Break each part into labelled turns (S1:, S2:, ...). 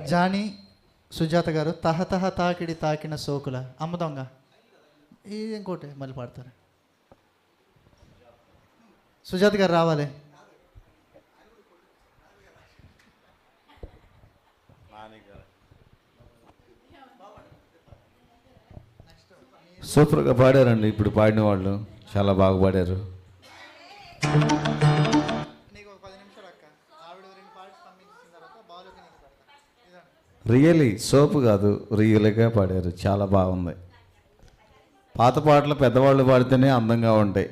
S1: Johnny Sujatha గారు తహతహ తాకిడి తాకిన సోకుల అమ్మ దొంగ. ఇది ఇంకోటి మళ్ళీ పాడతారు. సుజాత గారు రావాలి.
S2: సూపర్గా పాడారండి. ఇప్పుడు పాడిన వాళ్ళు చాలా బాగా పాడారు. రియలీ సోపు కాదు, రియల్గా పాడారు. చాలా బాగుంది. పాత పాటలు పెద్దవాళ్ళు పాడితేనే అందంగా ఉంటాయి.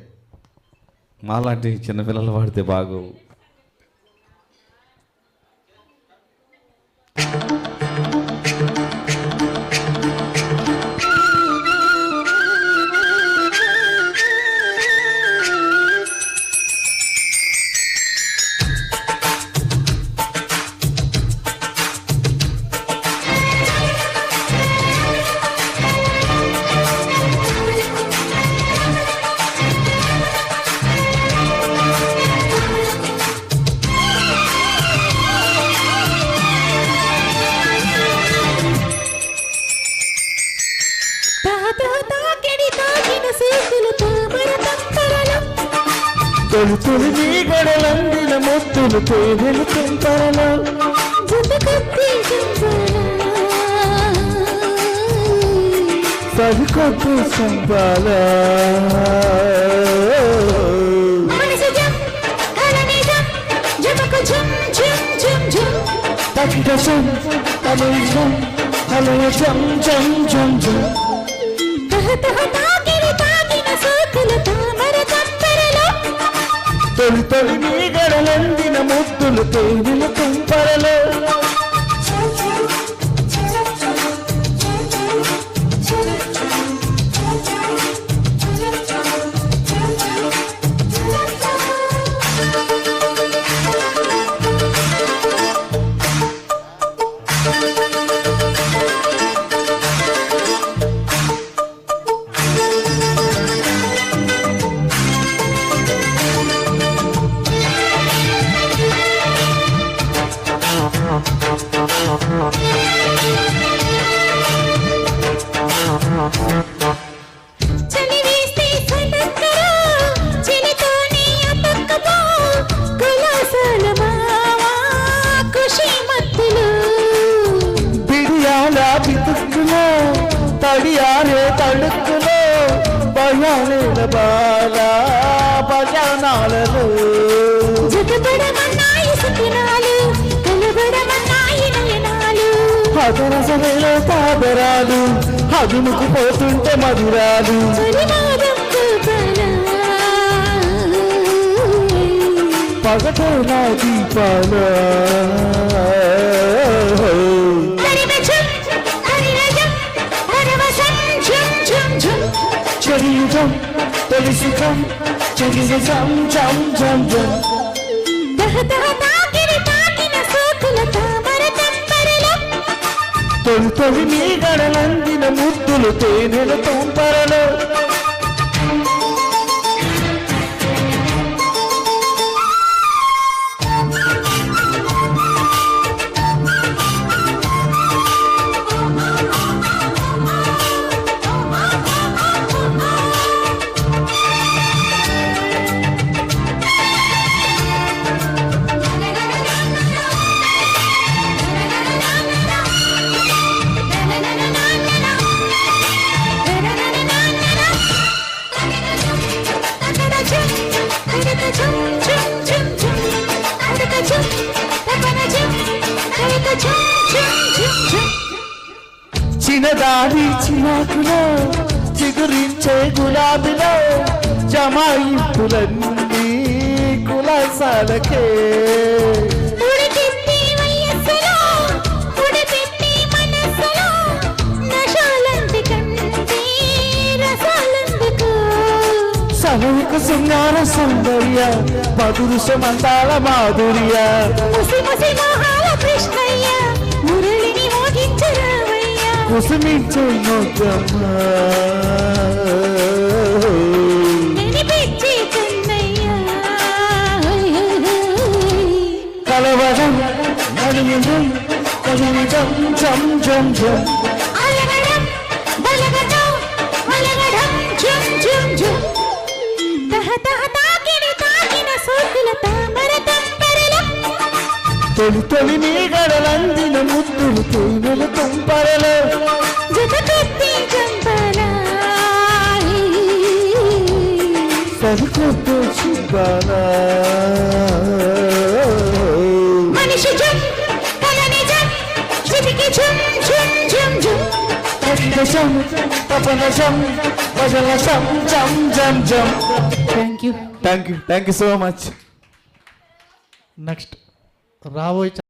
S2: మాలాంటి చిన్నపిల్లలు పాడితే బాగోవు. తొలి నీ గడలందిన ముత్తులు పేదలు తుంపరలో సరికొద్దు సంపాల తగ్గసం అలయం అలయం జం జం జం తొలి తొలి నీ గడలందిన ముద్దులు తేనెల తుంపరలో తడియారే తడుక్కులో భయాలేల బాల భజనాలలో అదరసలలో పాదరాలు అదుముకు పోతుంటే మధురాలు పగటేలా దీపాల చరియుగం తొలిసుఖం చరిజం జం జం జం తొలి తొలి నీ గడలందిన ముద్దులు తేనెల తుంపరలో చిన్నదారి చిరాకులో చిగురించే గులాబీలో జమాయింపులన్నీ కులాసాలకే సవైక శృంగార సౌందర్య మధురుషమంతాల మాధుర్య కుసుమించే నోకమ్మా కలవరం నడుమురం కదిలి జం జం జం జం
S3: అలగడం బలగడం అలగడం జుం జుం జుం తహ తహ తాకిన సోకుల తామర తంపరల
S2: తొలి తొలి నీ గడలందిన ముద్దులు తేనెల తుంపరలో
S3: జత కత్తి చంపల
S2: సరికొత్త చిబ్బాలా
S3: మనిషి జం కలని జం చిటికి జుం జుం జుం జుం
S2: తప్పనశం తపనశం భజనశం జం జం జం
S1: thank you
S2: thank you so much
S1: next రాబోయే